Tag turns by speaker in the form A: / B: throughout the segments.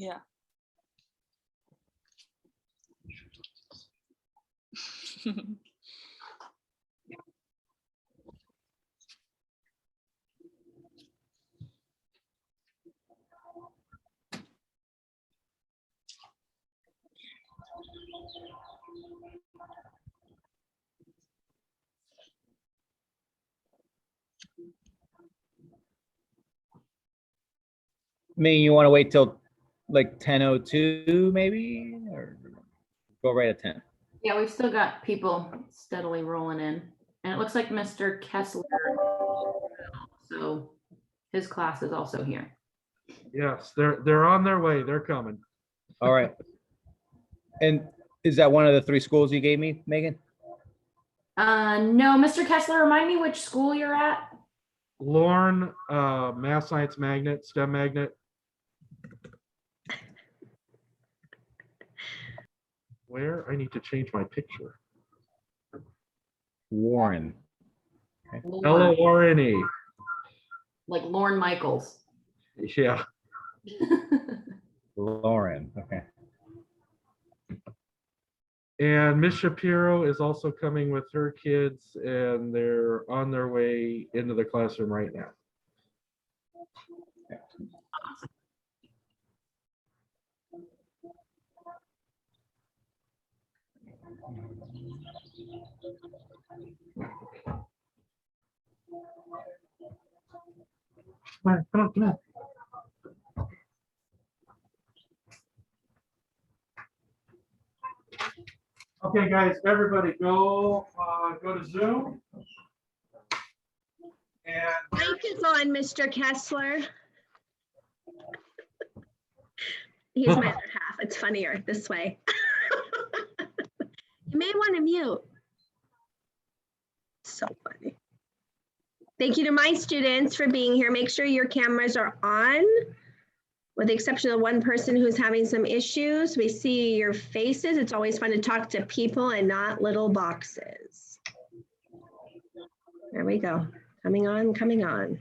A: Yeah.
B: I mean, you want to wait till like 10:02 maybe, or go right at 10?
C: Yeah, we've still got people steadily rolling in. And it looks like Mr. Kessler, so his class is also here.
D: Yes, they're on their way. They're coming.
B: All right. And is that one of the 3 schools you gave me, Megan?
C: No, Mr. Kessler, remind me which school you're at.
D: Lauren, math science magnet, STEM magnet. Where? I need to change my picture.
B: Warren.
C: Lauren,
D: L-O-R-N-E.
C: like Lauren Michaels.
D: Yeah.
B: Lauren. Okay.
D: And Miss Shapiro is also coming with her kids, and they're on their way into the classroom right now. Come on, come on, come on. Okay, guys, everybody go to Zoom. And
E: Mic is on, Mr. Kessler. He's my other half. It's funnier this way. You may want to mute. So funny. Thank you to my students for being here. Make sure your cameras are on. With the exception of one person who's having some issues, we see your faces. It's always fun to talk to people and not little boxes. There we go. Coming on, coming on.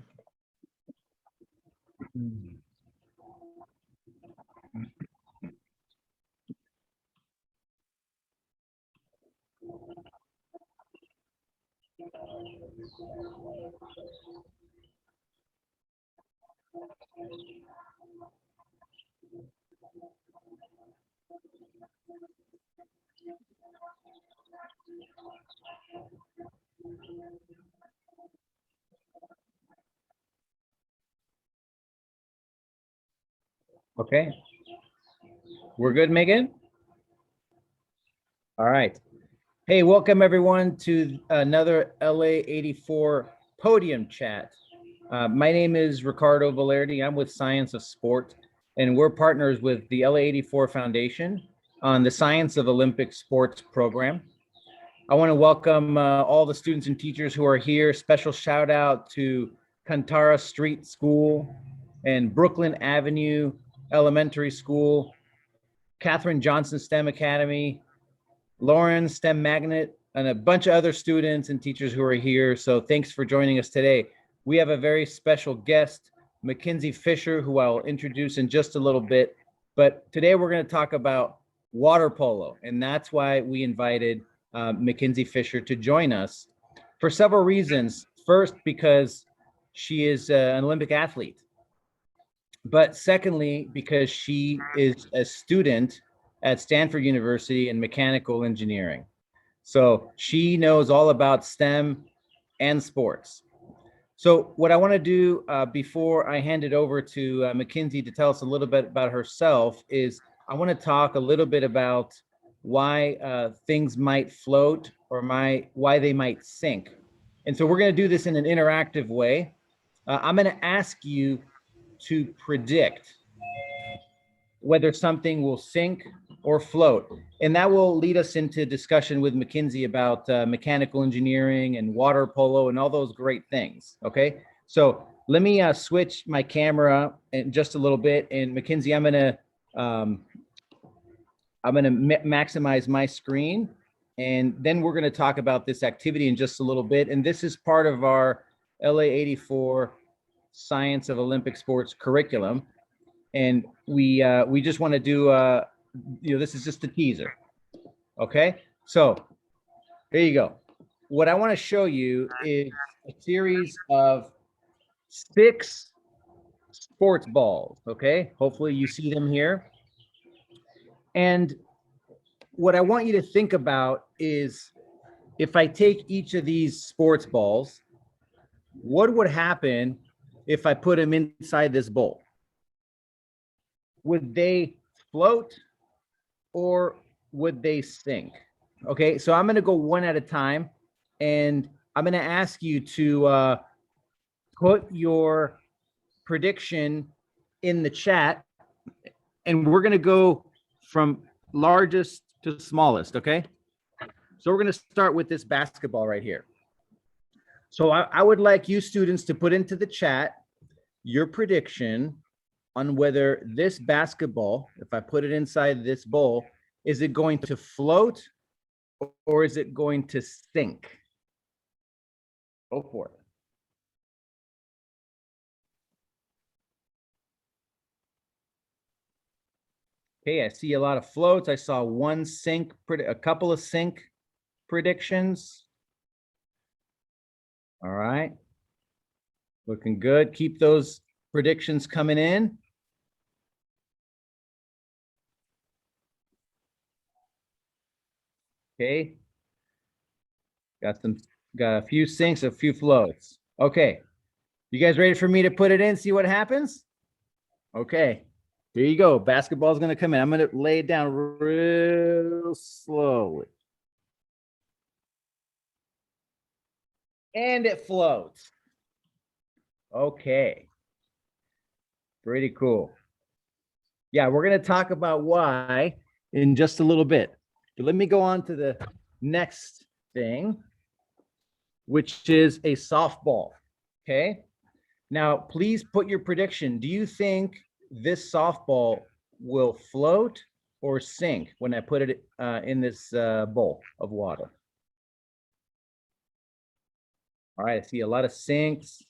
B: Okay. We're good, Megan? All right. Hey, welcome everyone to another LA84 Podium chat. My name is Ricardo Valerdi. I'm with Science of Sport, and we're partners with the LA84 Foundation on the Science of Olympic Sports program. I want to welcome all the students and teachers who are here. Special shout out to Kantara Street School and Brooklyn Avenue Elementary School, Catherine Johnson STEM Academy, Lauren STEM Magnet, and a bunch of other students and teachers who are here. So thanks for joining us today. We have a very special guest, Mckenzie Fisher, who I'll introduce in just a little bit. But today we're going to talk about water polo, and that's why we invited Mackenzie Fisher to join us for several reasons. First, because she is an Olympic athlete. But secondly, because she is a student at Stanford University in mechanical engineering. So she knows all about STEM and sports. So what I want to do before I hand it over to Mackenzie to tell us a little bit about herself is I want to talk a little bit about why things might float or why they might sink. And so we're going to do this in an interactive way. I'm going to ask you to predict whether something will sink or float. And that will lead us into discussion with Mackenzie about mechanical engineering and water polo and all those great things, okay? So let me switch my camera in just a little bit. And Mackenzie, I'm gonna maximize my screen. And then we're gonna talk about this activity in just a little bit. And this is part of our LA84 Science of Olympic Sports curriculum. and we just want to do this is just a teaser. Okay, so here you go. What I want to show you is a series of 6 sports balls. Okay, hopefully you see them here. And what I want you to think about is, if I take each of these sports balls, what would happen if I put them inside this bowl? Would they float or would they sink? Okay, so I'm going to go one at a time, and I'm going to ask you to put your prediction in the chat, and we're going to go from largest to smallest. Okay, so we're going to start with this basketball right here. So I would like you students to put into the chat your prediction on whether this basketball, if I put it inside this bowl, is it going to float or is it going to sink? Go for it. Okay, I see a lot of floats. I saw one sink, a couple of sink predictions. All right. Looking good. Keep those predictions coming in. Okay. Got a few sinks, a few floats. Okay. You guys ready for me to put it in, see what happens? Okay. Here you go. Basketball's going to come in. I'm going to lay it down real slowly. And it floats. Okay. Pretty cool. Yeah, we're going to talk about why in just a little bit. But let me go on to the next thing, which is a softball. Okay. Now, please put your prediction. Do you think this softball will float or sink when I put it in this bowl of water? All right, I see a lot of sinks,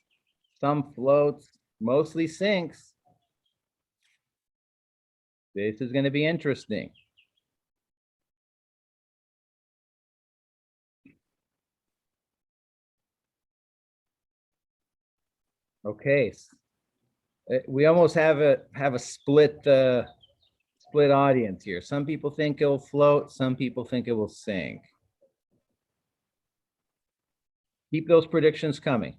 B: some floats, mostly sinks. This is going to be interesting. Okay, we almost have a split audience here. Some people think it will float, some people think it will sink. Keep those predictions coming.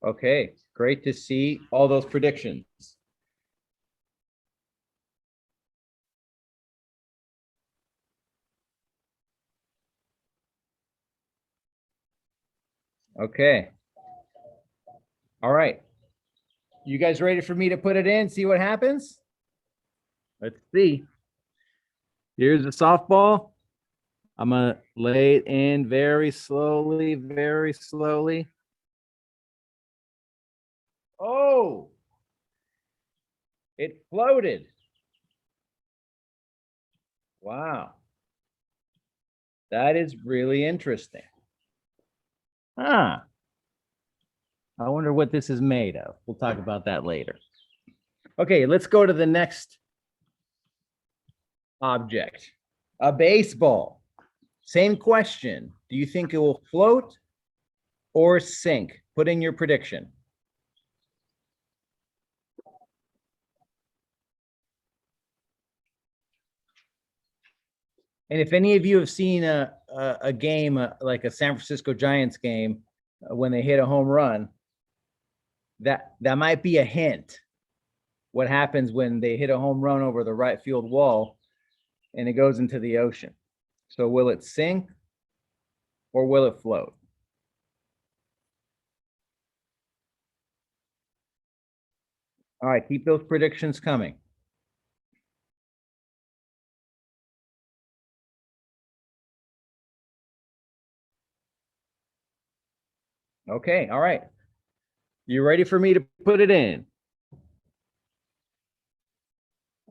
B: Okay, great to see all those predictions. Okay. All right. You guys ready for me to put it in, see what happens? Let's see. Here's the softball. I'm going to lay it in very slowly, very slowly. Oh, it floated. Wow. That is really interesting. Huh. I wonder what this is made of. We'll talk about that later. Okay, let's go to the next object. A baseball. Same question. Do you think it will float or sink? Put in your prediction. And if any of you have seen a game like a San Francisco Giants game, when they hit a home run, that might be a hint. What happens when they hit a home run over the right field wall and it goes into the ocean? So will it sink or will it float? All right, keep those predictions coming. Okay, all right. You ready for me to put it in?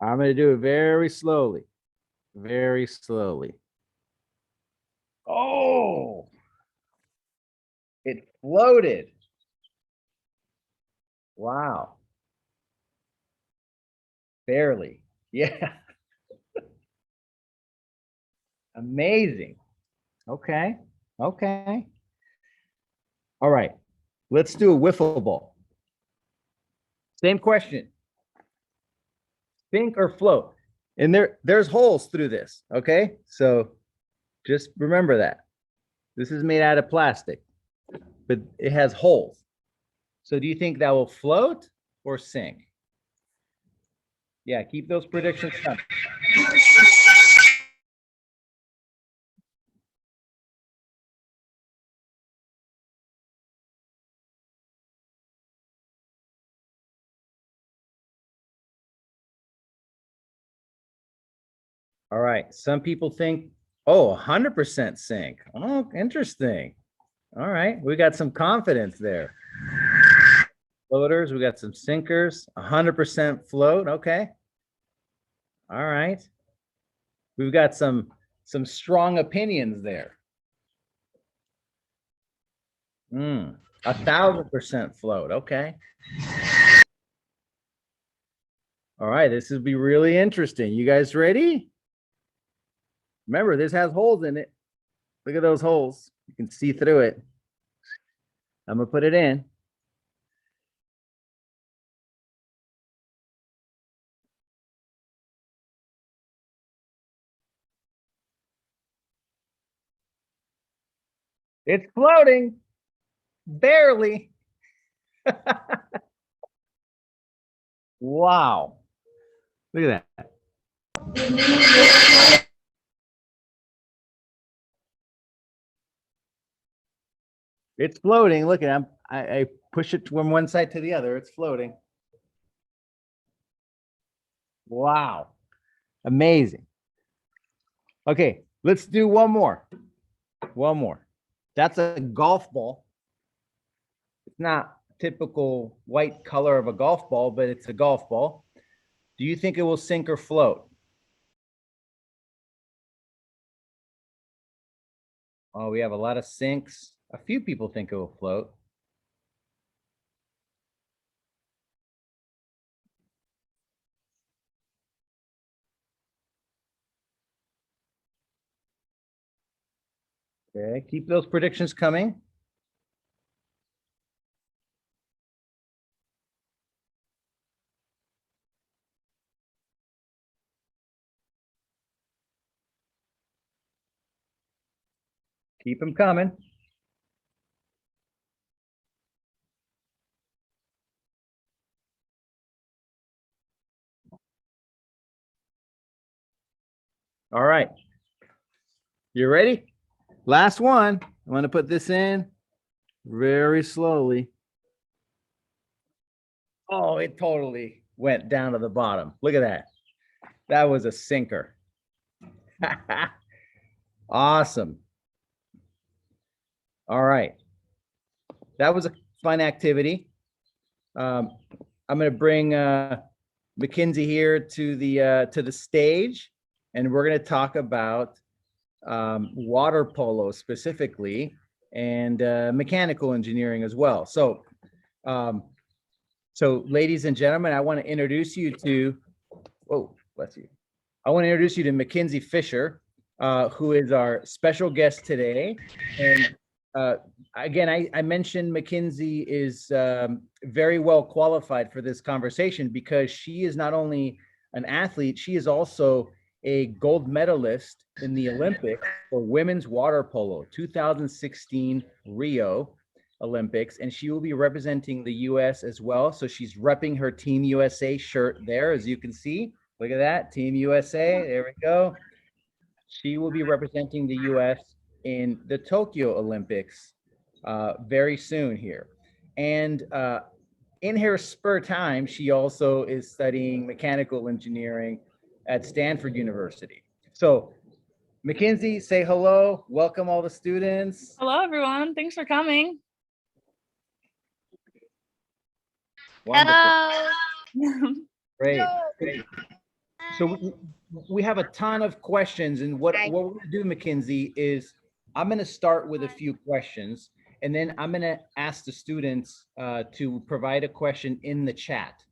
B: I'm going to do it very slowly. Very slowly. Oh, it floated. Wow. Barely. Yeah. Amazing. Okay. Okay. All right. Let's do a wiffle ball. Same question. Sink or float? And there's holes through this. Okay. So just remember that. This is made out of plastic, but it has holes. So do you think that will float or sink? Yeah, keep those predictions coming. All right. Some people think, oh, 100% sink. Oh, interesting. All right. We got some confidence there. Floaters, we got some sinkers, 100% float. Okay. All right. We've got some strong opinions there. 1,000% float. Okay. All right. This will be really interesting. You guys ready? Remember, this has holes in it. Look at those holes. You can see through it. I'm going to put it in. It's floating. Barely. Wow. Look at that. It's floating. Look at it. I push it from one side to the other. It's floating. Wow. Amazing. Okay, let's do one more. One more. That's a golf ball. It's not typical white color of a golf ball, but it's a golf ball. Do you think it will sink or float? Oh, we have a lot of sinks. A few people think it will float. Okay, keep those predictions coming. Keep them coming. All right. You ready? Last one. I'm going to put this in very slowly. Oh, it totally went down to the bottom. Look at that. That was a sinker. Awesome. All right. That was a fun activity. I'm going to bring Mackenzie here to the stage, and we're going to talk about water polo specifically, and mechanical engineering as well. So, ladies and gentlemen, I want to introduce you to, oh, bless you. I want to introduce you to Mckenzie Fisher, who is our special guest today. And again, I mentioned Mackenzie is very well qualified for this conversation because she is not only an athlete, she is also a gold medalist in the Olympics for women's water polo, 2016 Rio Olympics, and she will be representing the US as well. So she's repping her Team USA shirt there, as you can see. Look at that, Team USA, there we go. She will be representing the US in the Tokyo Olympics very soon here. And in her spare time, she also is studying mechanical engineering at Stanford University. So Mackenzie, say hello. Welcome all the students.
A: Hello, everyone. Thanks for coming.
B: Wonderful.
F: Hello.
B: Great. Great. So we have a ton of questions, and what we're going to do, Mackenzie, is I'm going to start with a few questions, and then I'm going to ask the students to provide a question in the chat.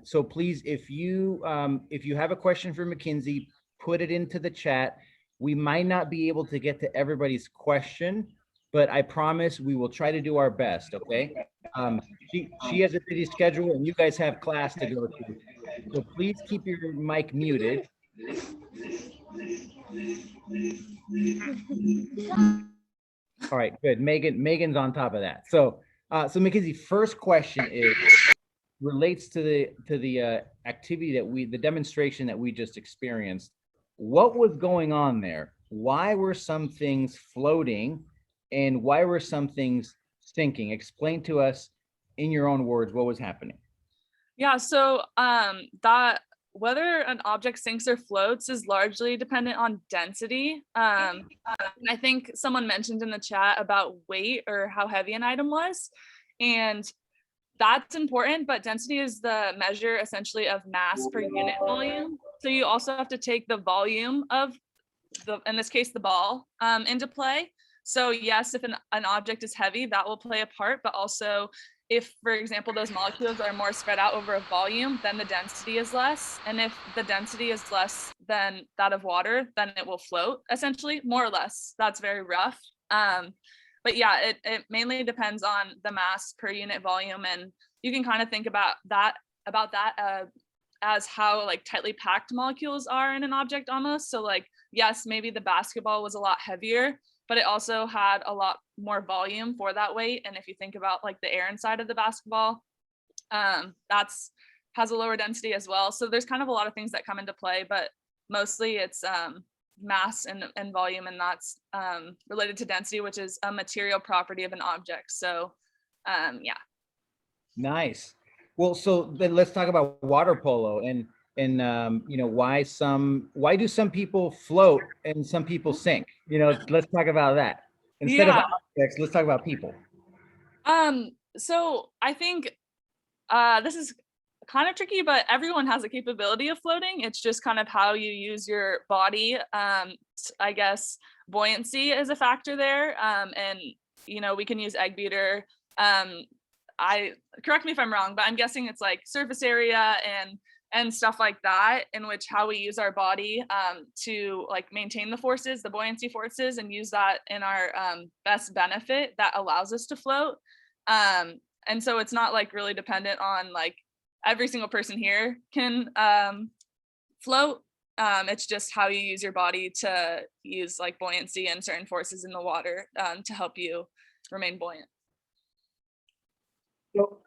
B: So please, if you have a question for Mackenzie, put it into the chat. We might not be able to get to everybody's question, but I promise we will try to do our best, okay? She has a busy schedule and you guys have class to go to. So please keep your mic muted. All right, good. Megan's on top of that. So Mackenzie, first question relates to the activity that the demonstration that we just experienced. What was going on there? Why were some things floating and why were some things sinking? Explain to us in your own words what was happening.
A: Yeah, so that whether an object sinks or floats is largely dependent on density. And I think someone mentioned in the chat about weight or how heavy an item was. And that's important, but density is the measure essentially of mass per unit volume. So you also have to take the volume of in this case, the ball into play. So yes, if an object is heavy, that will play a part, but also if, for example, those molecules are more spread out over a volume, then the density is less. And if the density is less than that of water, then it will float, essentially, more or less. That's very rough. But yeah, it mainly depends on the mass per unit volume. And you can kind of think about that as how like tightly packed molecules are in an object almost. So like, yes, maybe the basketball was a lot heavier, but it also had a lot more volume for that weight. And if you think about like the air inside of the basketball, that's has a lower density as well. So there's kind of a lot of things that come into play, but mostly it's mass and volume, and that's related to density, which is a material property of an object. So yeah. Nice.
B: Well, so then let's talk about water polo and you know, why do some people float and some people sink? You know, let's talk about that. Instead of objects, let's talk about people.
A: So I think this is kind of tricky, but everyone has a capability of floating. It's just kind of how you use your body. I guess buoyancy is a factor there. And you know, we can use egg beater. Correct me if I'm wrong, but I'm guessing it's like surface area and stuff like that, in which how we use our body to like maintain the forces, the buoyancy forces, and use that in our best benefit that allows us to float. And so it's not like really dependent on like every single person here can float. It's just how you use your body to use like buoyancy and certain forces in the water to help you remain buoyant.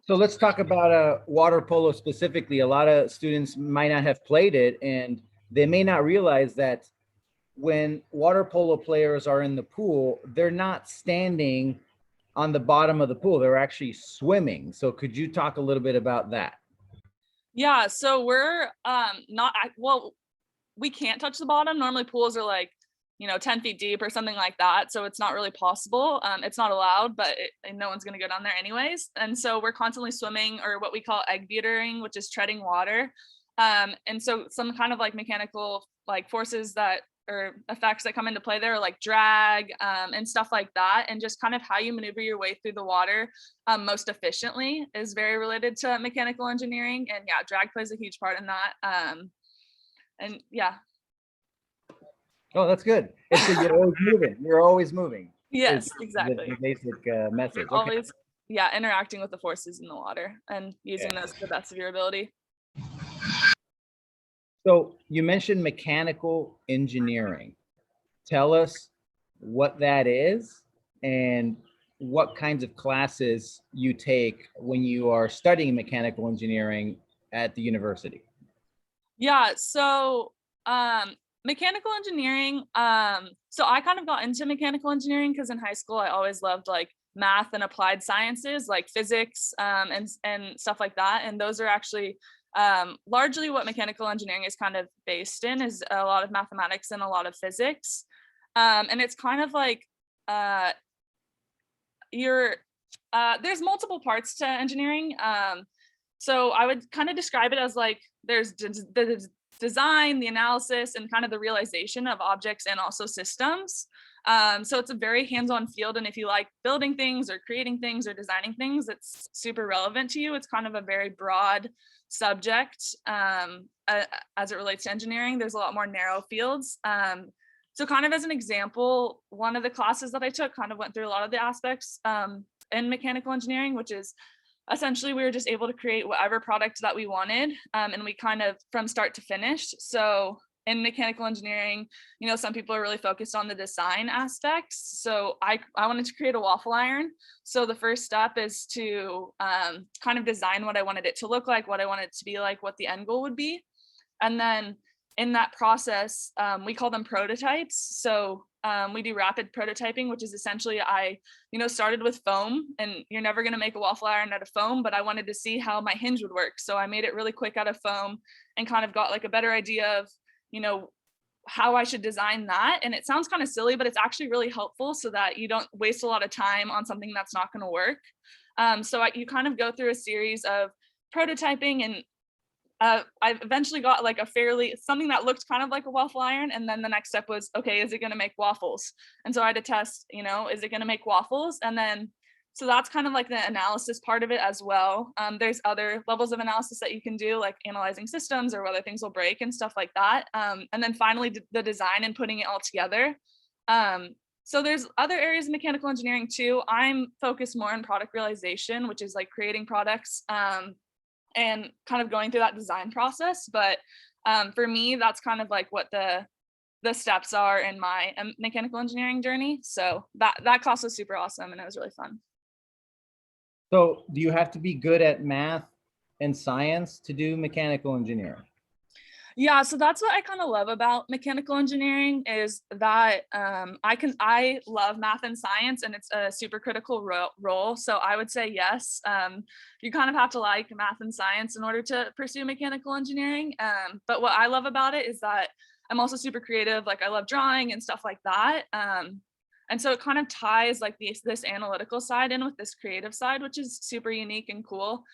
B: So let's talk about water polo specifically. A lot of students might not have played it, and they may not realize that when water polo players are in the pool, they're not standing on the bottom of the pool. They're actually swimming. So could you talk a little bit about that?
A: Yeah, so we're well, we can't touch the bottom. Normally pools are like, you know, 10 feet deep or something like that. So it's not really possible. It's not allowed, but no one's going to go down there anyways. And so we're constantly swimming, or what we call egg beatering, which is treading water. And so some kind of like mechanical like forces that or effects that come into play there are like drag and stuff like that. And just kind of how you maneuver your way through the water most efficiently is very related to mechanical engineering. And yeah, drag plays a huge part in that. And yeah.
B: Oh, that's good. So you're always moving. You're always moving.
A: Yes, exactly.
B: The basic message.
A: You're always, yeah, interacting with the forces in the water and using those to the best of your ability.
B: So you mentioned mechanical engineering. Tell us what that is and what kinds of classes you take when you are studying mechanical engineering at the university.
A: Yeah, so mechanical engineering, so I kind of got into mechanical engineering because in high school I always loved like math and applied sciences, like physics and stuff like that. And those are actually largely what mechanical engineering is kind of based in, is a lot of mathematics and a lot of physics. And it's kind of like there's multiple parts to engineering. So I would kind of describe it as like there's the design, the analysis, and kind of the realization of objects and also systems. So it's a very hands-on field. And if you like building things or creating things or designing things, it's super relevant to you. It's kind of a very broad subject as it relates to engineering. There's a lot more narrow fields. So kind of as an example, one of the classes that I took kind of went through a lot of the aspects in mechanical engineering, which is essentially we were just able to create whatever product that we wanted. And we kind of from start to finish. So in mechanical engineering, you know, some people are really focused on the design aspects. So I wanted to create a waffle iron. So the first step is to kind of design what I wanted it to look like, what I wanted it to be like, what the end goal would be. And then in that process, we call them prototypes. So we do rapid prototyping, which is essentially I, you know, started with foam, and you're never going to make a waffle iron out of foam, but I wanted to see how my hinge would work. So I made it really quick out of foam and kind of got like a better idea of, you know, how I should design that. And it sounds kind of silly, but it's actually really helpful so that you don't waste a lot of time on something that's not going to work. So you kind of go through a series of prototyping, and I eventually got like something that looked kind of like a waffle iron. And then the next step was, okay, is it going to make waffles? And so I had to test, you know, is it going to make waffles? And then, so that's kind of like the analysis part of it as well. There's other levels of analysis that you can do, like analyzing systems or whether things will break and stuff like that. And then finally the design and putting it all together. So there's other areas of mechanical engineering too. I'm focused more on product realization, which is like creating products and kind of going through that design process. But for me, that's kind of like what the steps are in my mechanical engineering journey. So that class was super awesome and it was really fun.
B: So do you have to be good at math and science to do mechanical engineering?
A: Yeah, so that's what I kind of love about mechanical engineering is that I love math and science, and it's a super critical role. So I would say yes. You kind of have to like math and science in order to pursue mechanical engineering. But what I love about it is that I'm also super creative. Like I love drawing and stuff like that. And so it kind of ties like this analytical side in with this creative side, which is super unique and cool.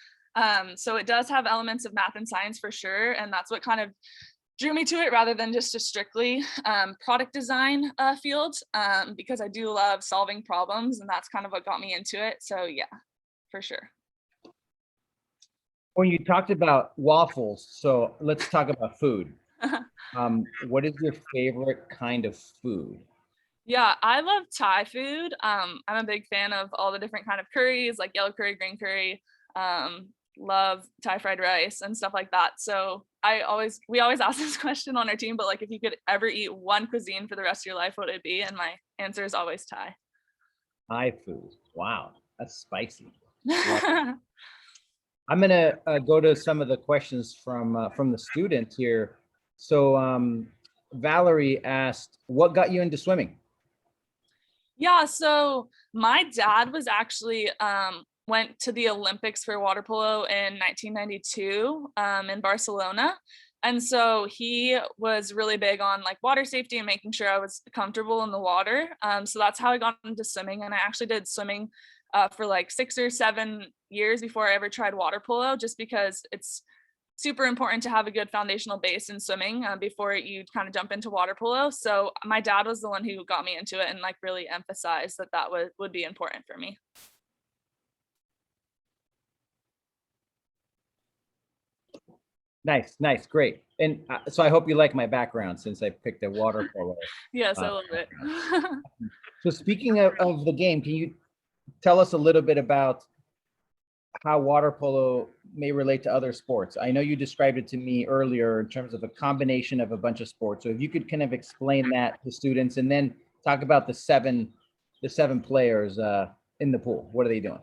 A: So it does have elements of math and science for sure. And that's what kind of drew me to it rather than just a strictly product design field, because I do love solving problems, and that's kind of what got me into it. So yeah, for sure.
B: When you talked about waffles, so let's talk about food. What is your favorite kind of food?
A: Yeah, I love Thai food. I'm a big fan of all the different kind of curries, like yellow curry, green curry, love Thai fried rice and stuff like that. So we always ask this question on our team, but like if you could ever eat one cuisine for the rest of your life, what would it be? And my answer is always Thai.
B: Thai food. Wow, that's spicy. I'm gonna go to some of the questions from the students here. So Valerie asked, what got you into swimming?
A: Yeah, so my dad was actually went to the Olympics for water polo in 1992 in Barcelona. And so he was really big on like water safety and making sure I was comfortable in the water. So that's how I got into swimming. And I actually did swimming for like 6 or 7 years before I ever tried water polo, just because it's super important to have a good foundational base in swimming before you kind of jump into water polo. So my dad was the one who got me into it and like really emphasized that would be important for me.
B: Nice, great. And so I hope you like my background since I picked a water polo.
A: Yes, I love it.
B: So speaking of the game, can you tell us a little bit about how water polo may relate to other sports? I know you described it to me earlier in terms of a combination of a bunch of sports. So if you could kind of explain that to students and then talk about the seven players in the pool. What are they doing?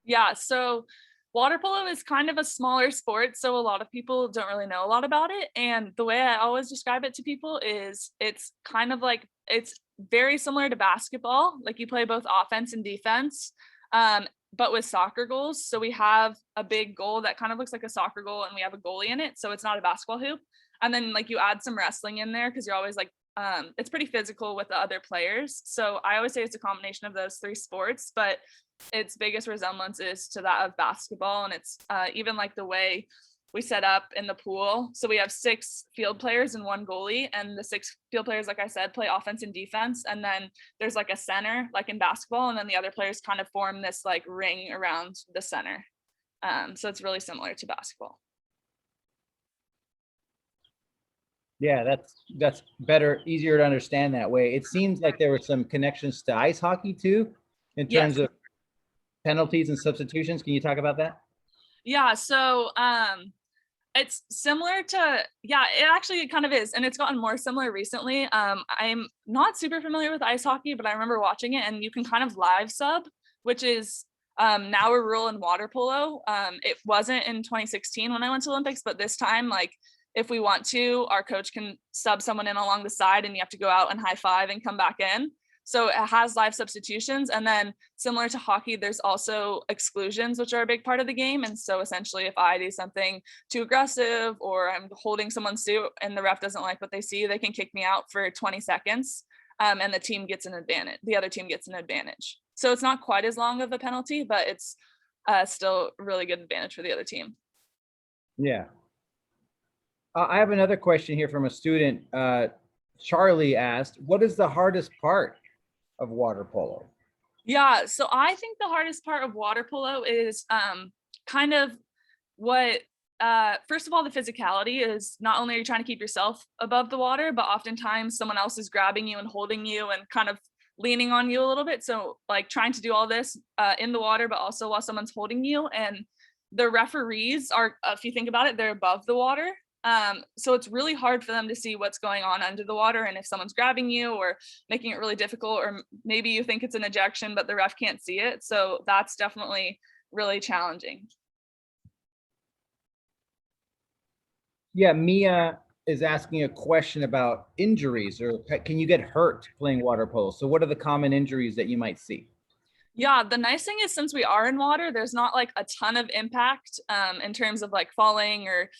A: Yeah, so water polo is kind of a smaller sport, so a lot of people don't really know a lot about it. And the way I always describe it to people is it's kind of like, it's very similar to basketball. Like you play both offense and defense, but with soccer goals. So we have a big goal that kind of looks like a soccer goal, and we have a goalie in it. So it's not a basketball hoop. And then like you add some wrestling in there because you're always like, it's pretty physical with the other players. So I always say it's a combination of those 3 sports, but its biggest resemblance is to that of basketball. And it's even like the way we set up in the pool. So we have 6 field players and 1 goalie, and the 6 field players, like I said, play offense and defense. And then there's like a center, like in basketball, and then the other players kind of form this like ring around the center. So it's really similar to basketball.
B: Yeah, that's better, easier to understand that way. It seems like there were some connections to ice hockey too, in terms of penalties and substitutions. Can you talk about that?
A: Yeah, so it's similar to, it actually kind of is, and it's gotten more similar recently. I'm not super familiar with ice hockey, but I remember watching it, and you can kind of live sub, which is now a rule in water polo. It wasn't in 2016 when I went to Olympics, but this time, like, if we want to, our coach can sub someone in along the side, and you have to go out and high five and come back in. So it has live substitutions. And then similar to hockey, there's also exclusions, which are a big part of the game. And so essentially, if I do something too aggressive, or I'm holding someone's suit and the ref doesn't like what they see, they can kick me out for 20 seconds. And the team gets an advantage. The other team gets an advantage. So it's not quite as long of a penalty, but it's still a really good advantage for the other team.
B: Yeah. I have another question here from a student. Charlie asked, what is the hardest part of water polo?
A: Yeah, so I think the hardest part of water polo is kind of what, first of all, the physicality is not only are you trying to keep yourself above the water, but oftentimes someone else is grabbing you and holding you and kind of leaning on you a little bit. So like trying to do all this in the water, but also while someone's holding you. And the referees are, if you think about it, they're above the water. So it's really hard for them to see what's going on under the water, and if someone's grabbing you or making it really difficult, or maybe you think it's an ejection but the ref can't see it. So that's definitely really challenging.
B: Yeah, Mia is asking a question about injuries, or can you get hurt playing water polo? So what are the common injuries that you might see?
A: Yeah, the nice thing is, since we are in water, there's not like a ton of impact in terms of like falling or,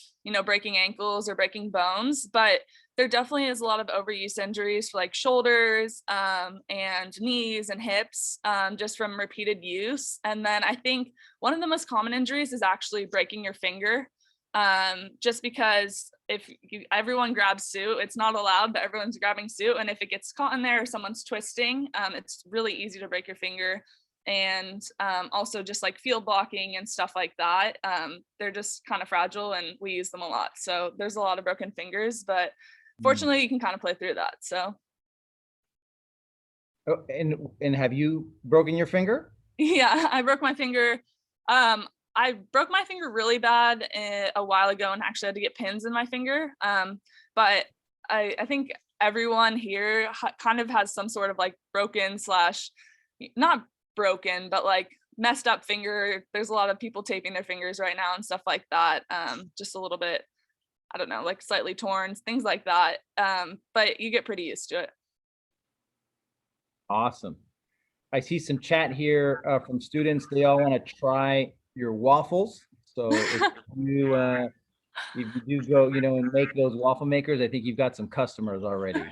A: breaking ankles or breaking bones, but there definitely is a lot of overuse injuries for like shoulders and knees and hips just from repeated use. And then I think one of the most common injuries is actually breaking your finger, just because if everyone grabs suit, it's not allowed, but everyone's grabbing suit. And if it gets caught in there or someone's twisting, it's really easy to break your finger. And also just like field blocking and stuff like that. They're just kind of fragile, and we use them a lot. So there's a lot of broken fingers, but fortunately you can kind of play through that. So.
B: Oh, and have you broken your finger?
A: Yeah, I broke my finger. I broke my finger really bad a while ago, and actually had to get pins in my finger. But I think everyone here kind of has some sort of like broken / not broken, but like messed up finger. There's a lot of people taping their fingers right now and stuff like that. Just a little bit, I don't know, like slightly torn, things like that. But you get pretty used to it.
B: Awesome. I see some chat here from students. They all want to try your waffles. So if you do go, and make those waffle makers, I think you've got some customers already.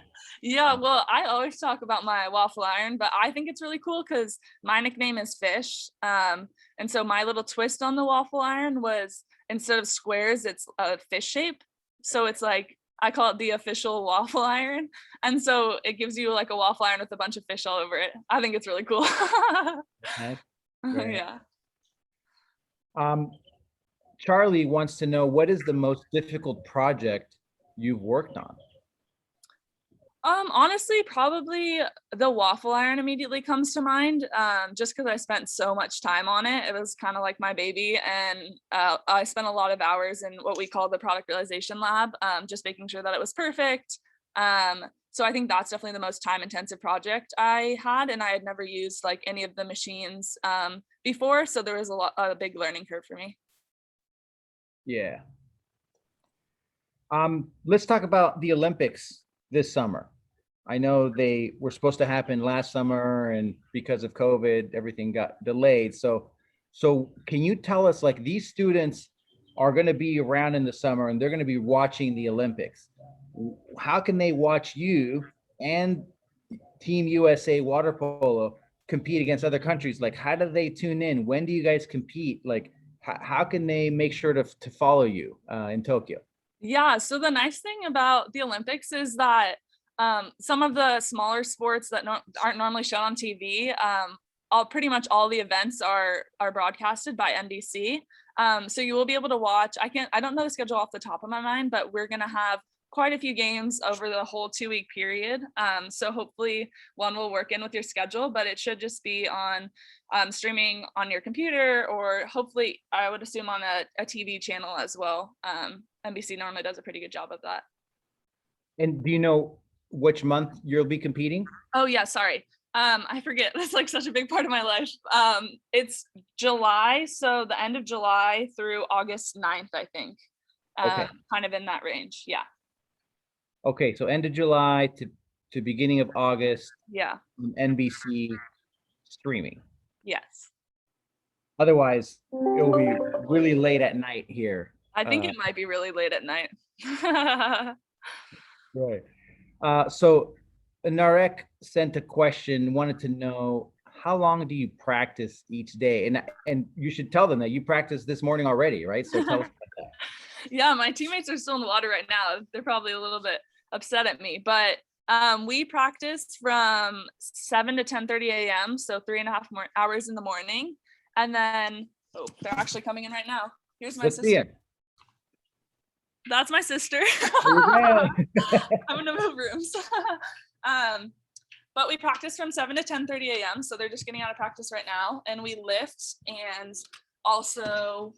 A: Yeah, well, I always talk about my waffle iron, but I think it's really cool because my nickname is Fish. And so my little twist on the waffle iron was, instead of squares, it's a fish shape. So it's like, I call it the official waffle iron. And so it gives you like a waffle iron with a bunch of fish all over it. I think it's really cool.
B: Okay.
A: Yeah.
B: Charlie wants to know, what is the most difficult project you've worked on?
A: Honestly, probably the waffle iron immediately comes to mind, just because I spent so much time on it. It was kind of like my baby, and I spent a lot of hours in what we call the product realization lab, just making sure that it was perfect. So I think that's definitely the most time intensive project I had, and I had never used like any of the machines before, so there was a big learning curve for me.
B: Yeah. Let's talk about the Olympics this summer. I know they were supposed to happen last summer, and because of COVID, everything got delayed. So can you tell us, like, these students are going to be around in the summer and they're going to be watching the Olympics. How can they watch you and Team USA water polo compete against other countries? Like, how do they tune in? When do you guys compete? Like, how can they make sure to follow you in Tokyo?
A: Yeah, so the nice thing about the Olympics is that some of the smaller sports that aren't normally shown on TV, pretty much all the events are broadcasted by NBC. So you will be able to watch. I don't know the schedule off the top of my mind, but we're gonna have quite a few games over the whole 2-week period. So hopefully one will work in with your schedule, but it should just be on streaming on your computer, or hopefully I would assume on a TV channel as well. NBC normally does a pretty good job of that.
B: And do you know which month you'll be competing?
A: Oh yeah, sorry. I forget. That's like such a big part of my life. It's July, so the end of July through August 9th, I think.
B: Okay.
A: Kind of in that range. Yeah.
B: Okay, so end of July to beginning of August.
A: Yeah.
B: NBC streaming.
A: Yes.
B: Otherwise, it'll be really late at night here.
A: I think it might be really late at night.
B: Right. So Narek sent a question, wanted to know how long do you practice each day? And you should tell them that you practiced this morning already, right? So tell us about that.
A: Yeah, my teammates are still in the water right now. They're probably a little bit upset at me, but we practiced from 7 to 10:30 a.m. So 3.5 more hours in the morning. And then, oh, they're actually coming in right now. Here's my sister. That's my sister. I'm gonna move rooms. But we practice from 7 to 10:30 a.m. So they're just getting out of practice right now. And we lift, and also,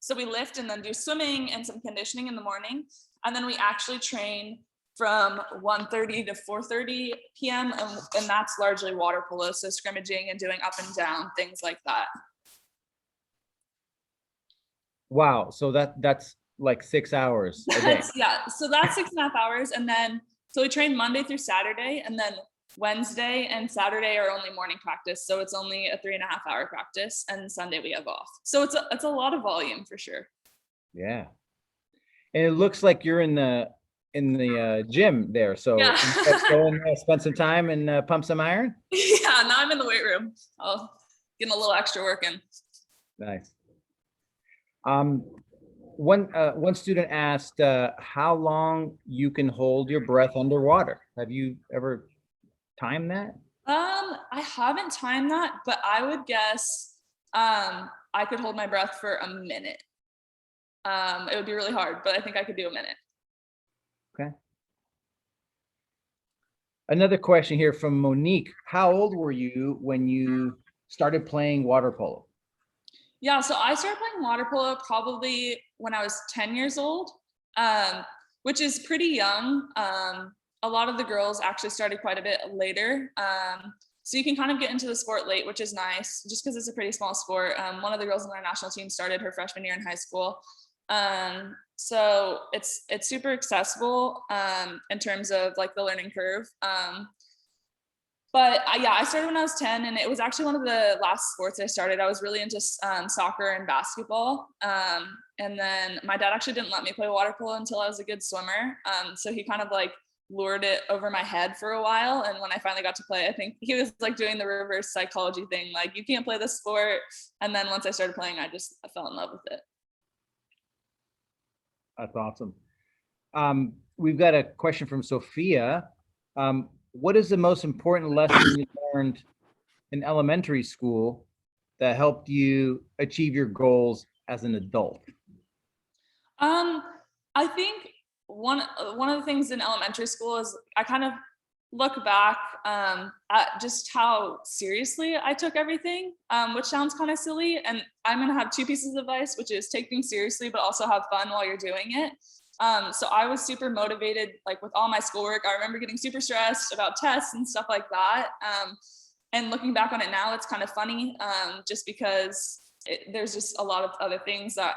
A: so we lift and then do swimming and some conditioning in the morning. And then we actually train from 1:30 to 4:30 p.m. And that's largely water polo. So scrimmaging and doing up and down, things like that.
B: Wow. So that's like 6 hours a day.
A: Yeah. So that's 6.5 hours. And then, so we train Monday through Saturday, and then Wednesday and Saturday are only morning practice. So it's only a 3.5 hour practice, and Sunday we have off. So it's a lot of volume for sure.
B: Yeah. And it looks like you're in the gym there. So
A: yeah.
B: Let's go and spend some time and pump some iron.
A: Yeah. Now I'm in the weight room. I'll get a little extra work in.
B: Nice. One student asked how long you can hold your breath underwater. Have you ever timed that?
A: I haven't timed that, but I would guess I could hold my breath for a minute. It would be really hard, but I think I could do a minute.
B: Okay. Another question here from Monique. How old were you when you started playing water polo?
A: Yeah, so I started playing water polo probably when I was 10 years old, which is pretty young. A lot of the girls actually started quite a bit later. So you can kind of get into the sport late, which is nice, just because it's a pretty small sport. One of the girls on our national team started her freshman year in high school. So it's super accessible in terms of like the learning curve. But yeah, I started when I was 10, and it was actually one of the last sports I started. I was really into soccer and basketball. And then my dad actually didn't let me play water polo until I was a good swimmer. So he kind of like lured it over my head for a while. And when I finally got to play, I think he was like doing the reverse psychology thing. Like, you can't play this sport. And then once I started playing, I fell in love with it.
B: That's awesome. We've got a question from Sophia. What is the most important lesson you learned in elementary school that helped you achieve your goals as an adult?
A: I think one of the things in elementary school is I kind of look back at just how seriously I took everything, which sounds kind of silly. And I'm going to have two pieces of advice, which is take things seriously, but also have fun while you're doing it. So I was super motivated, like with all my schoolwork. I remember getting super stressed about tests and stuff like that. And looking back on it now, it's kind of funny, just because there's just a lot of other things that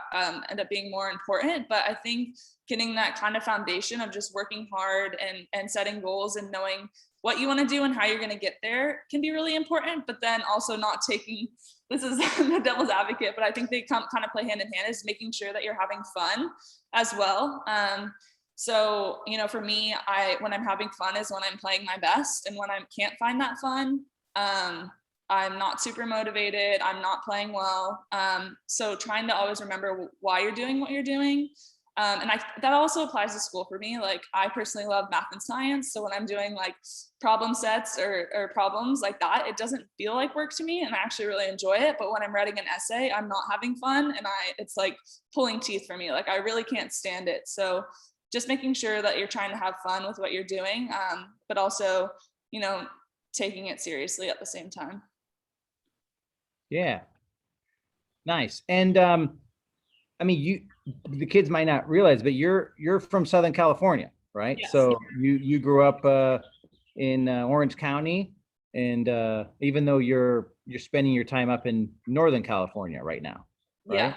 A: end up being more important. But I think getting that kind of foundation of just working hard and setting goals and knowing what you want to do and how you're going to get there can be really important. But then also not taking, this is the devil's advocate, but I think they kind of play hand in hand, is making sure that you're having fun as well. So, you know, for me, when I'm having fun is when I'm playing my best. And when I can't find that fun, I'm not super motivated, I'm not playing well. So trying to always remember why you're doing what you're doing. And that also applies to school for me. Like I personally love math and science. So when I'm doing like problem sets or problems like that, it doesn't feel like work to me and I actually really enjoy it. But when I'm writing an essay, I'm not having fun and it's like pulling teeth for me. Like I really can't stand it. So just making sure that you're trying to have fun with what you're doing, but also, taking it seriously at the same time.
B: Yeah. Nice. And I mean, the kids might not realize, but you're from Southern California, right?
A: Yes.
B: So you grew up in Orange County, and even though you're spending your time up in Northern California right now, right?
A: Yeah.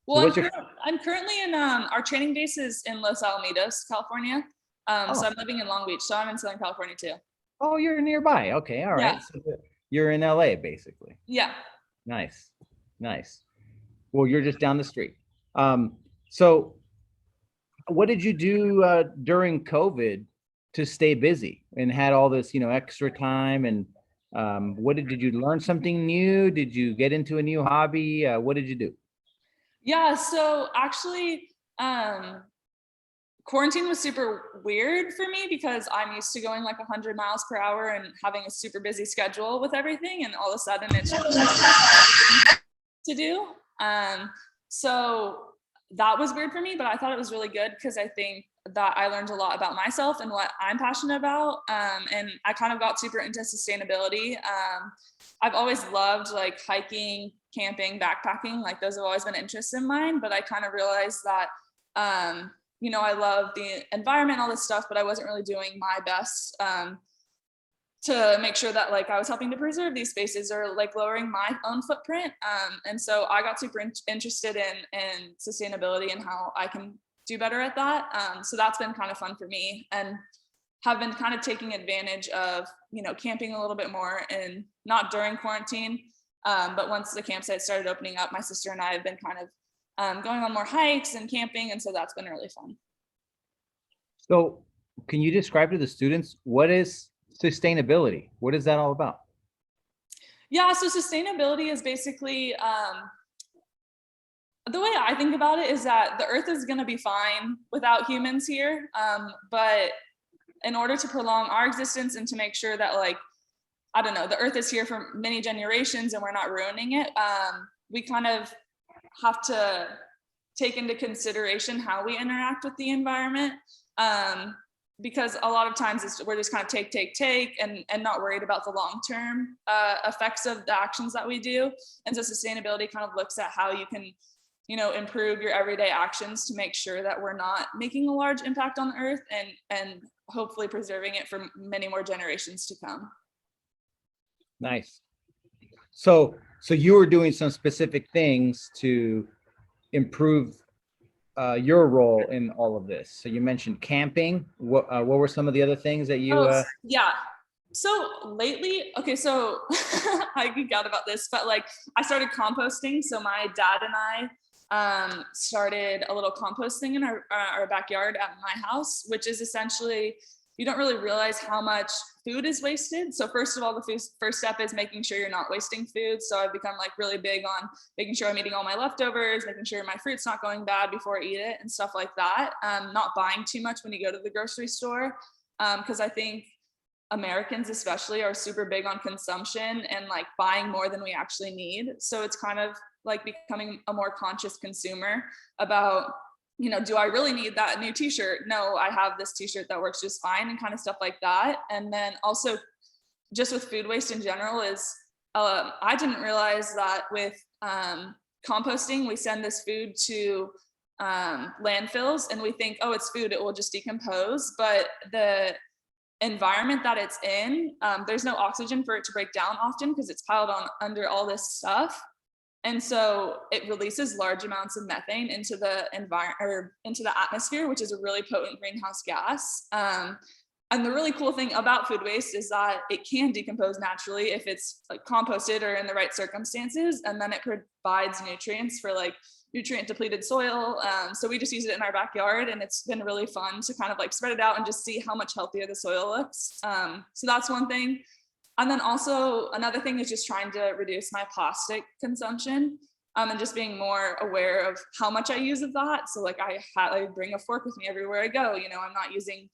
A: Well,
B: So
A: I'm currently in our training base is in Los Alamitos, California. So I'm living in Long Beach, so I'm in Southern California too.
B: Oh, you're nearby. Okay, all right.
A: Yeah.
B: So you're in LA, basically.
A: Yeah.
B: Nice. Well, you're just down the street. So what did you do during COVID to stay busy and had all this, extra time? And did you learn something new? Did you get into a new hobby? What did you do?
A: Yeah, so actually, quarantine was super weird for me because I'm used to going like 100 miles per hour and having a super busy schedule with everything. And all of a sudden it's just to do. So that was weird for me, but I thought it was really good because I think that I learned a lot about myself and what I'm passionate about. And I kind of got super into sustainability. I've always loved like hiking, camping, backpacking, like those have always been interests in mine, but I kind of realized that, I love the environment, all this stuff, but I wasn't really doing my best to make sure that like I was helping to preserve these spaces or like lowering my own footprint. And so I got super interested in sustainability and how I can do better at that. So that's been kind of fun for me and have been kind of taking advantage of, camping a little bit more and not during quarantine. But once the campsite started opening up, my sister and I have been kind of going on more hikes and camping. And so that's been really fun.
B: So can you describe to the students, what is sustainability? What is that all about?
A: Yeah, so sustainability is basically, the way I think about it is that the earth is going to be fine without humans here. But in order to prolong our existence and to make sure that the earth is here for many generations and we're not ruining it, we kind of have to take into consideration how we interact with the environment. Because a lot of times we're just kind of take and not worried about the long-term effects of the actions that we do. And so sustainability kind of looks at how you can, improve your everyday actions to make sure that we're not making a large impact on the earth and hopefully preserving it for many more generations to come.
B: Nice. So you were doing some specific things to improve your role in all of this. So you mentioned camping. What were some of the other things that you?
A: Yeah. So lately, okay, so I geek out about this, but I started composting. So my dad and I started a little composting in our backyard at my house, which is essentially, you don't really realize how much food is wasted. So first of all, the first step is making sure you're not wasting food. So I've become really big on making sure I'm eating all my leftovers, making sure my fruit's not going bad before I eat it and stuff like that. Not buying too much when you go to the grocery store. Because I think Americans especially are super big on consumption and buying more than we actually need. So it's kind of becoming a more conscious consumer about, do I really need that new t-shirt? No, I have this t-shirt that works just fine, and kind of stuff like that. And then also just with food waste in general is, I didn't realize that with composting, we send this food to landfills and we think, oh, it's food, it will just decompose. But the environment that it's in, there's no oxygen for it to break down often because it's piled on under all this stuff. And so it releases large amounts of methane into the environment or into the atmosphere, which is a really potent greenhouse gas. And the really cool thing about food waste is that it can decompose naturally if it's composted or in the right circumstances. And then it provides nutrients for nutrient depleted soil. So we just use it in our backyard, and it's been really fun to kind of spread it out and just see how much healthier the soil looks. So that's one thing. And then also another thing is just trying to reduce my plastic consumption, and just being more aware of how much I use of that. So like I bring a fork with me everywhere I go. You know, I'm not using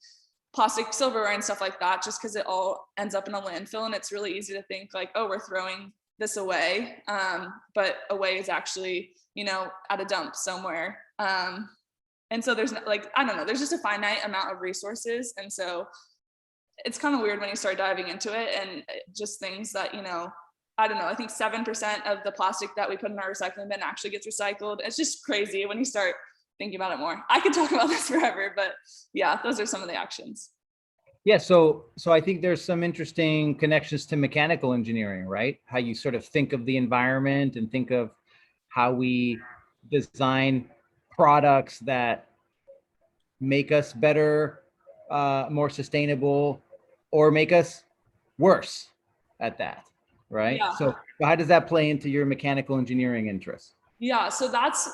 A: plastic silverware and stuff like that, just because it all ends up in a landfill, and it's really easy to think like, oh, we're throwing this away, but away is actually, you know, at a dump somewhere. And so there's like, I don't know, there's just a finite amount of resources, and so it's kind of weird when you start diving into it, and just things that, you know, I don't know, I think 7% of the plastic that we put in our recycling bin actually gets recycled. It's just crazy when you start thinking about it more. I could talk about this forever, but yeah, those are some of the actions.
B: Yeah, so I think there's some interesting connections to mechanical engineering, right? How you sort of think of the environment and think of how we design products that make us better, more sustainable, or make us worse at that, right?
A: Yeah.
B: So how does that play into your mechanical engineering interests?
A: Yeah, so that's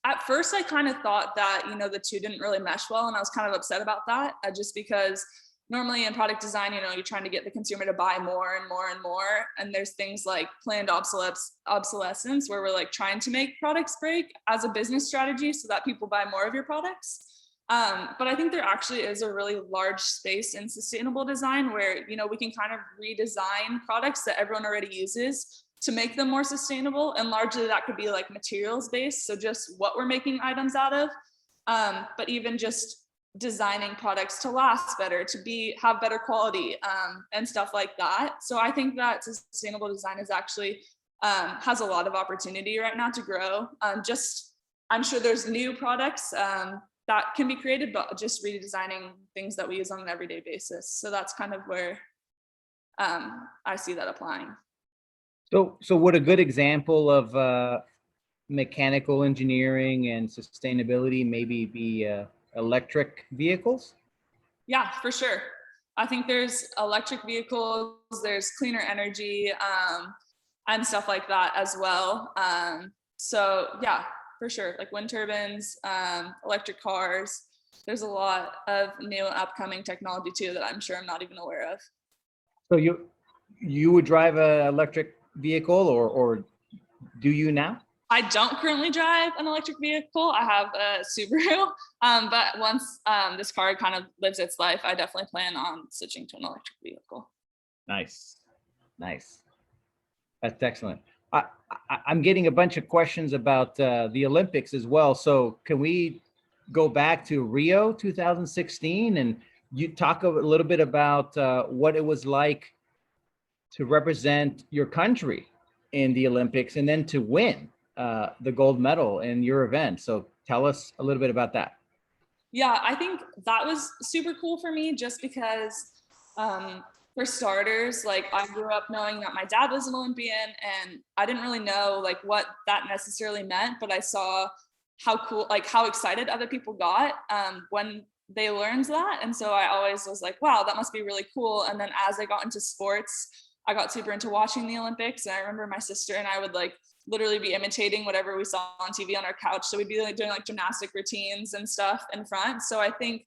A: at first I kind of thought that, you know, the two didn't really mesh well, and I was kind of upset about that, just because normally in product design, you know, you're trying to get the consumer to buy more and more and more, and there's things like planned obsolescence where we're like trying to make products break as a business strategy so that people buy more of your products. But I think there actually is a really large space in sustainable design where, you know, we can kind of redesign products that everyone already uses to make them more sustainable. And largely that could be like materials based. So just what we're making items out of, but even just designing products to last better, to have better quality, and stuff like that. So I think that sustainable design is actually has a lot of opportunity right now to grow. I'm sure there's new products that can be created, but just redesigning things that we use on an everyday basis. So that's kind of where I see that applying.
B: So would a good example of mechanical engineering and sustainability maybe be electric vehicles?
A: Yeah, for sure. I think there's electric vehicles, there's cleaner energy, and stuff like that as well. So yeah, for sure, like wind turbines, electric cars. There's a lot of new upcoming technology too that I'm sure I'm not even aware of.
B: So you would drive an electric vehicle, or do you now?
A: I don't currently drive an electric vehicle. I have a Subaru, but once this car kind of lives its life, I definitely plan on switching to an electric vehicle.
B: Nice. That's excellent. I'm getting a bunch of questions about the Olympics as well. So can we go back to Rio 2016 and you talk a little bit about what it was like to represent your country in the Olympics and then to win the gold medal in your event. So tell us a little bit about that.
A: Yeah, I think that was super cool for me just because for starters, like I grew up knowing that my dad was an Olympian and I didn't really know like what that necessarily meant, but I saw how cool, like how excited other people got when they learned that. And so I always was like, wow, that must be really cool. And then as I got into sports, I got super into watching the Olympics. And I remember my sister and I would like literally be imitating whatever we saw on TV on our couch. So we'd be like doing like gymnastic routines and stuff in front. So I think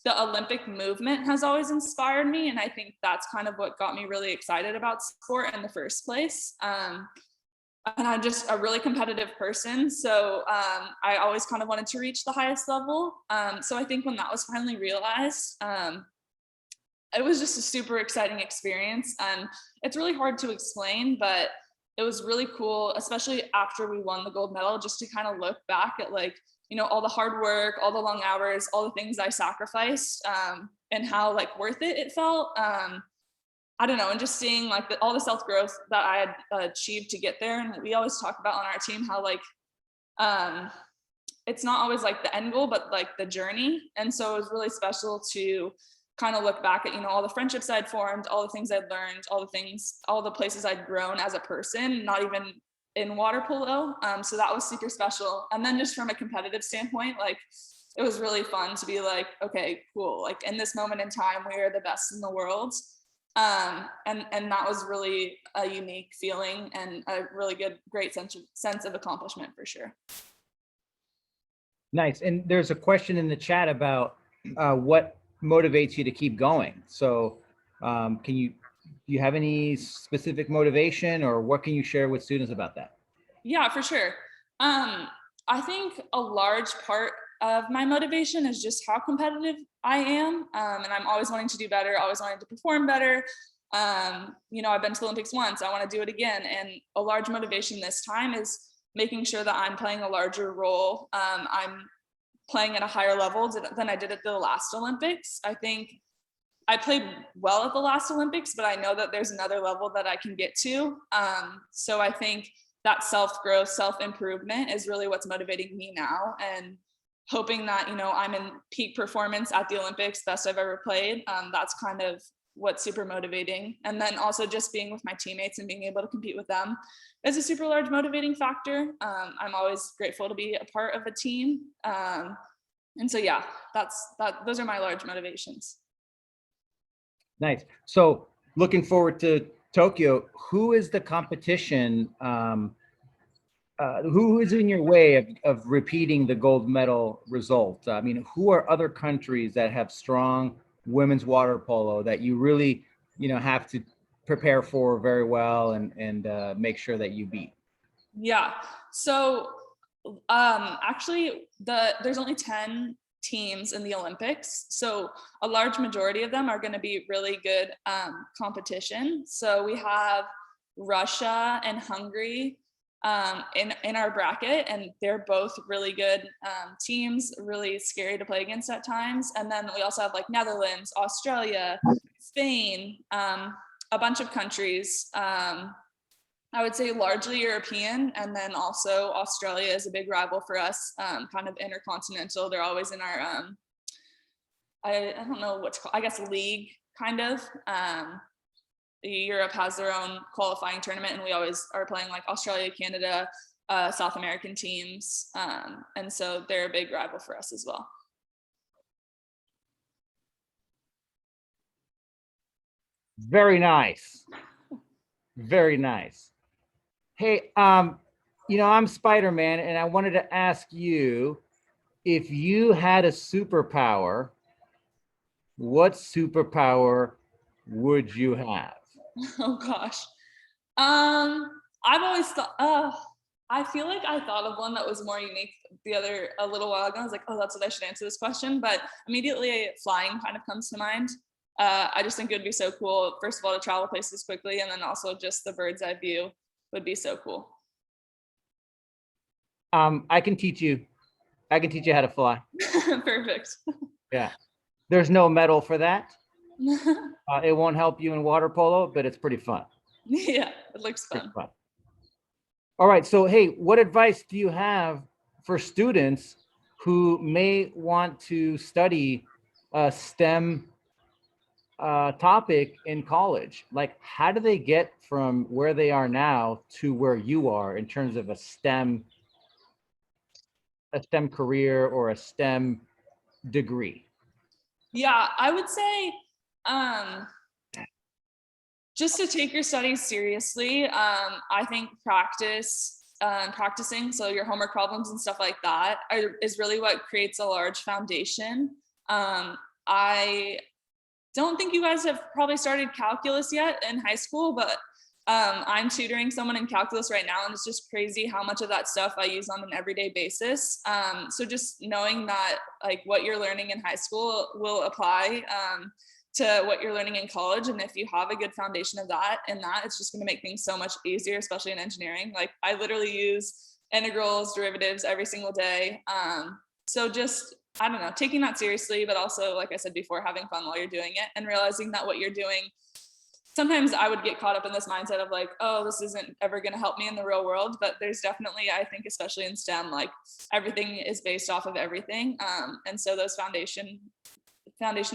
A: the Olympic movement has always inspired me. And I think that's kind of what got me really excited about sport in the first place. And I'm just a really competitive person. So I always kind of wanted to reach the highest level. So I think when that was finally realized, it was just a super exciting experience. And it's really hard to explain, but it was really cool, especially after we won the gold medal, just to kind of look back at like, you know, all the hard work, all the long hours, all the things I sacrificed, and how like worth it felt. I don't know, and just seeing like all the self-growth that I had achieved to get there. And we always talk about on our team how like, it's not always like the end goal, but like the journey. And so it was really special to kind of look back at, you know, all the friendships I'd formed, all the things I'd learned, all the places I'd grown as a person, not even in water polo. So that was super special. And then just from a competitive standpoint, like it was really fun to be like, okay, cool. Like in this moment in time, we are the best in the world. And that was really a unique feeling and a really great sense of accomplishment for sure.
B: Nice. And there's a question in the chat about what motivates you to keep going. So can you Do you have any specific motivation, or what can you share with students about that?
A: Yeah, for sure. I think a large part of my motivation is just how competitive I am. And I'm always wanting to do better, always wanting to perform better. You know, I've been to the Olympics once, I want to do it again. And a large motivation this time is making sure that I'm playing a larger role. I'm playing at a higher level than I did at the last Olympics. I think I played well at the last Olympics, but I know that there's another level that I can get to. So I think that self-growth, self-improvement is really what's motivating me now, and hoping that, you know, I'm in peak performance at the Olympics, best I've ever played. That's kind of what's super motivating. And then also just being with my teammates and being able to compete with them is a super large motivating factor. I'm always grateful to be a part of a team. And so, yeah, those are my large motivations.
B: Nice. So looking forward to Tokyo, who is the competition? Who is in your way of repeating the gold medal result? I mean, who are other countries that have strong women's water polo that you really, you know, have to prepare for very well and make sure that you beat?
A: Yeah. So actually, there's only 10 teams in the Olympics, so a large majority of them are going to be really good competition. So we have Russia and Hungary in our bracket, and they're both really good teams, really scary to play against at times. And then we also have like Netherlands, Australia, Spain, a bunch of countries. I would say largely European, and then also Australia is a big rival for us, kind of intercontinental. They're always in our, I don't know what's called, I guess league kind of. Europe has their own qualifying tournament, and we always are playing like Australia, Canada, South American teams. And so they're a big rival for us as well.
B: Very nice. Very nice. Hey, you know, I'm Spider-Man, and I wanted to ask you, if you had a superpower, what superpower would you have?
A: Oh gosh. I've always thought, I feel like I thought of one that was more unique a little while ago. I was like, oh, that's what I should answer this question. But immediately flying kind of comes to mind. I just think it would be so cool, first of all, to travel places quickly, and then also just the bird's eye view would be so cool.
B: I can teach you how to fly.
A: Perfect.
B: Yeah. There's no medal for that. It won't help you in water polo, but it's pretty fun.
A: Yeah, it looks fun.
B: All right. So, hey, what advice do you have for students who may want to study a STEM topic in college? Like, how do they get from where they are now to where you are in terms of a STEM career or a STEM degree?
A: Yeah, I would say just to take your studies seriously. I think practicing, so your homework problems and stuff like that is really what creates a large foundation. I don't think you guys have probably started calculus yet in high school, but I'm tutoring someone in calculus right now, and it's just crazy how much of that stuff I use on an everyday basis. So just knowing that like what you're learning in high school will apply to what you're learning in college. And if you have a good foundation of that, it's just going to make things so much easier, especially in engineering. Like I literally use integrals, derivatives every single day. So just, I don't know, taking that seriously, but also, like I said before, having fun while you're doing it and realizing that what you're doing, sometimes I would get caught up in this mindset of like, oh, this isn't ever going to help me in the real world. But there's definitely, I think, especially in STEM, like everything is based off of everything. And so those foundational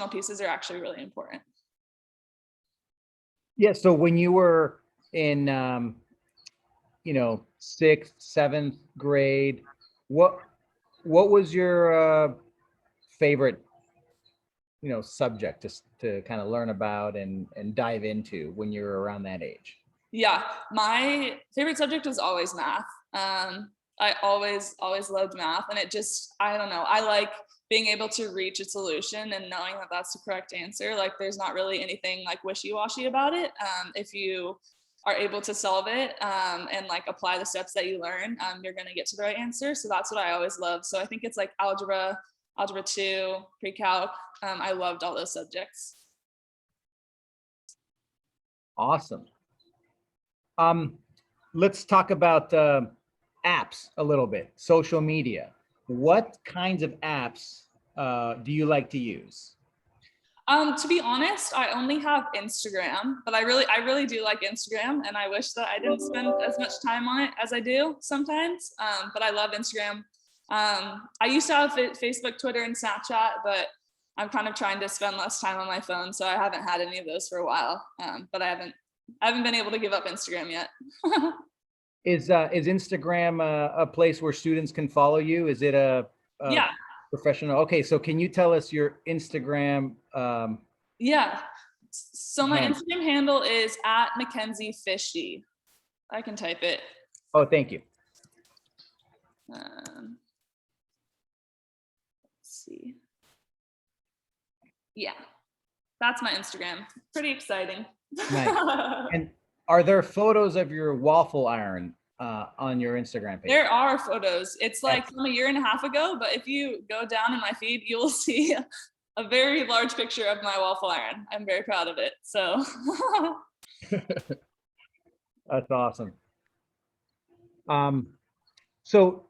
A: pieces are actually really important.
B: Yeah. So when you were in, 6th, 7th grade, what was your favorite, subject to kind of learn about and dive into when you were around that age?
A: Yeah, my favorite subject was always math. I always loved math, and it just, I don't know, I like being able to reach a solution and knowing that that's the correct answer. Like there's not really anything like wishy-washy about it. If you are able to solve it and like apply the steps that you learn, you're going to get to the right answer. So that's what I always love. So I think it's like algebra 2, pre-calc. I loved all those subjects.
B: Awesome. Let's talk about apps a little bit, social media. What kinds of apps do you like to use?
A: To be honest, I only have Instagram, but I really do like Instagram, and I wish that I didn't spend as much time on it as I do sometimes. But I love Instagram. I used to have Facebook, Twitter, and Snapchat, but I'm kind of trying to spend less time on my phone, so I haven't had any of those for a while. But I haven't been able to give up Instagram yet.
B: Is Instagram a place where students can follow you? Is it a
A: yeah.
B: Professional? Okay, so can you tell us your Instagram?
A: Yeah. So my
B: handle?
A: Instagram handle is at Mackenzie Fisher. I can type it.
B: Oh, thank you.
A: Let's see. Yeah, that's my Instagram. Pretty exciting.
B: Nice. And are there photos of your waffle iron on your Instagram page?
A: There are photos. It's like from a year and a half ago, but if you go down in my feed, you will see a very large picture of my waffle iron. I'm very proud of it. So
B: that's awesome. So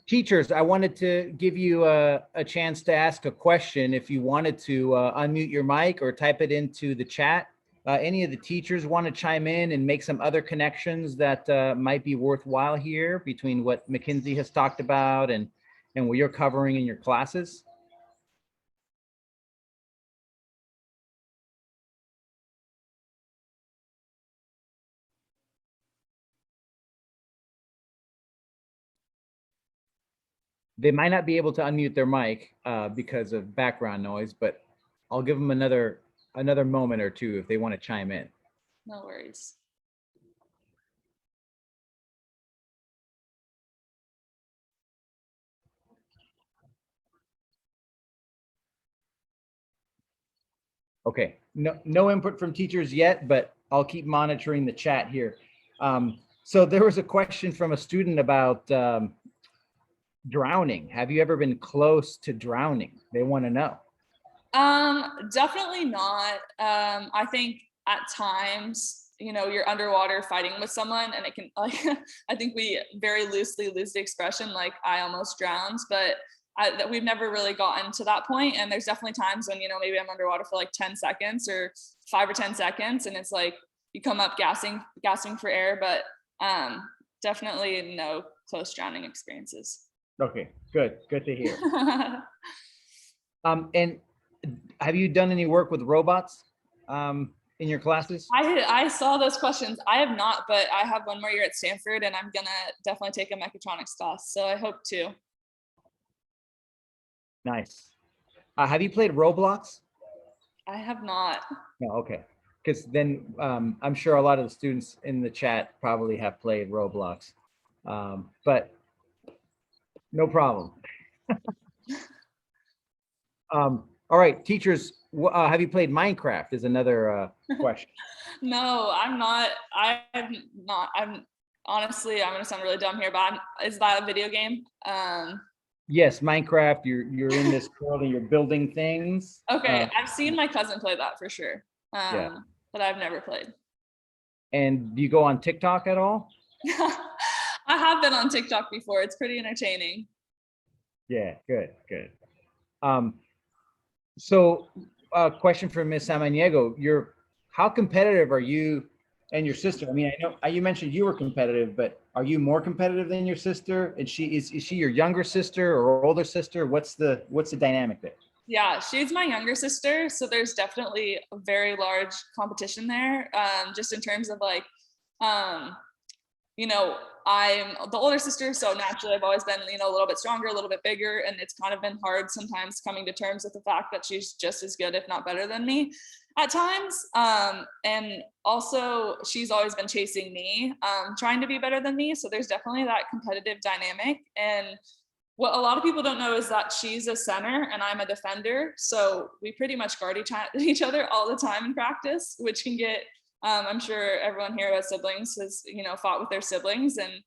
B: teachers, I wanted to give you a chance to ask a question. If you wanted to unmute your mic or type it into the chat. Any of the teachers want to chime in and make some other connections that might be worthwhile here between what Mackenzie has talked about and what you're covering in your classes? They might not be able to unmute their mic because of background noise, but I'll give them another moment or two if they want to chime in.
A: no worries.
B: Okay, no input from teachers yet, but I'll keep monitoring the chat here. So there was a question from a student about drowning. Have you ever been close to drowning? They want to know.
A: Definitely not. I think at times, you know, you're underwater fighting with someone and it can like, I think we very loosely use the expression like I almost drowned, but we've never really gotten to that point. And there's definitely times when, you know, maybe I'm underwater for like 10 seconds or 5 or 10 seconds. And it's like, you come up gasping for air, but definitely no close drowning experiences.
B: Okay, good to hear. And have you done any work with robots in your classes?
A: I saw those questions. I have not, but I have one more year at Stanford and I'm gonna definitely take a mechatronics class. So I hope to.
B: Nice. Have you played Roblox?
A: I have not.
B: No, okay. Because then I'm sure a lot of the students in the chat probably have played Roblox, but no problem. All right, teachers, have you played Minecraft is another question.
A: No, I'm not. I'm honestly, I'm gonna sound really dumb here, but is that a video game?
B: Yes, Minecraft, you're in this world and you're building things.
A: Okay, I've seen my cousin play that for sure.
B: Yeah.
A: But I've never played.
B: And do you go on TikTok at all?
A: I have been on TikTok before. It's pretty entertaining.
B: Yeah, good. So question for Ms. Samaniego, how competitive are you and your sister? I mean, I know you mentioned you were competitive, but are you more competitive than your sister? And is she your younger sister or older sister? What's the dynamic there?
A: Yeah, she's my younger sister. So there's definitely a very large competition there. Just in terms of like, you know, I'm the older sister, so naturally I've always been, you know, a little bit stronger, a little bit bigger, and it's kind of been hard sometimes coming to terms with the fact that she's just as good, if not better than me at times. And also she's always been chasing me, trying to be better than me. So there's definitely that competitive dynamic. And what a lot of people don't know is that she's a center and I'm a defender. So we pretty much guard each other all the time in practice, which can get, I'm sure everyone here who has siblings has, you know, fought with their siblings. And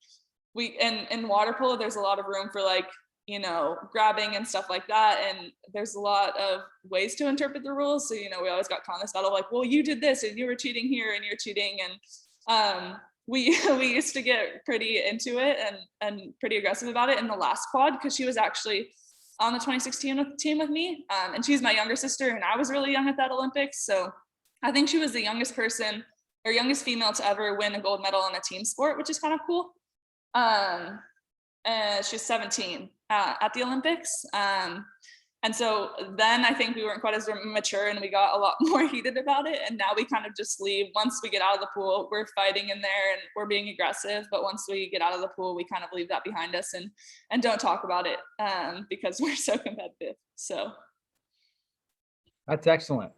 A: in water polo, there's a lot of room for like, you know, grabbing and stuff like that. And there's a lot of ways to interpret the rules. So, you know, we always got caught in this battle like, well, you did this and you were cheating here and you're cheating. And we used to get pretty into it and pretty aggressive about it in the last quad, because she was actually on the 2016 team with me. And she's my younger sister and I was really young at that Olympics. So I think she was the youngest person or youngest female to ever win a gold medal in a team sport, which is kind of cool. And she's 17 at the Olympics. And so then I think we weren't quite as mature and we got a lot more heated about it. And now we kind of just leave. Once we get out of the pool, we're fighting in there and we're being aggressive. But once we get out of the pool, we kind of leave that behind us and don't talk about it because we're so competitive. So.
B: That's excellent.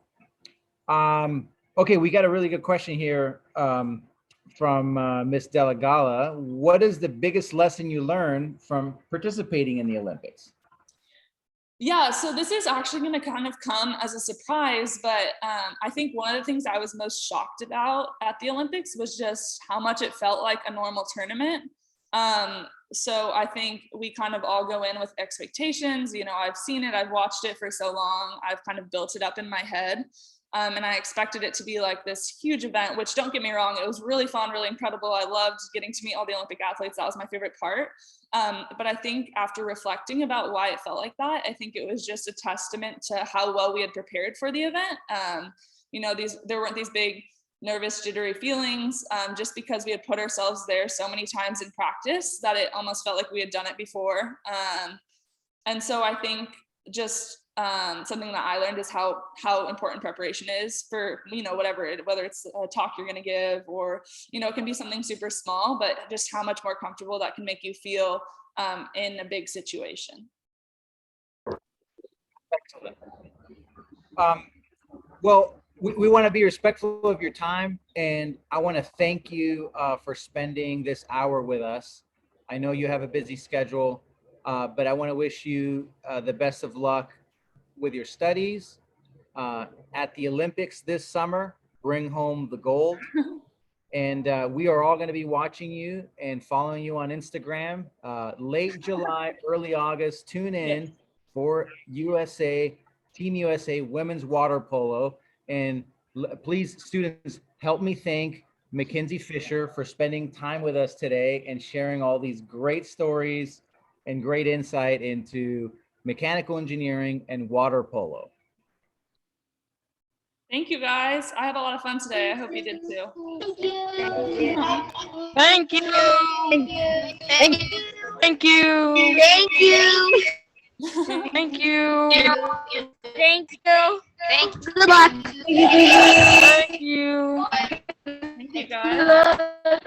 B: Okay, we got a really good question here from Miss Delagala. What is the biggest lesson you learned from participating in the Olympics?
A: Yeah, so this is actually going to kind of come as a surprise, but I think one of the things I was most shocked about at the Olympics was just how much it felt like a normal tournament. So I think we kind of all go in with expectations. You know, I've seen it, I've watched it for so long, I've kind of built it up in my head. And I expected it to be like this huge event, which don't get me wrong, it was really fun, really incredible. I loved getting to meet all the Olympic athletes. That was my favorite part. But I think after reflecting about why it felt like that, I think it was just a testament to how well we had prepared for the event. You know, there weren't these big nervous, jittery feelings, just because we had put ourselves there so many times in practice that it almost felt like we had done it before. And so I think just something that I learned is how important preparation is for, you know, whether it's a talk you're going to give, or, you know, it can be something super small, but just how much more comfortable that can make you feel in a big situation.
B: Excellent. Well, we want to be respectful of your time, and I want to thank you for spending this hour with us. I know you have a busy schedule, but I want to wish you the best of luck with your studies at the Olympics this summer. Bring home the gold. And we are all going to be watching you and following you on Instagram. Late July, early August, tune in for Team USA Women's Water Polo. And please, students, help me thank Mckenzie Fisher for spending time with us today and sharing all these great stories and great insight into mechanical engineering and water polo.
A: Thank you, guys. I had a lot of fun today. I hope you did too.
F: Thank you. Thank you. Thank you. Thank you.
G: Thank you.
F: Thank you.
G: Thank you. Thank you. Good luck.
F: Thank you.
A: Thank you, guys.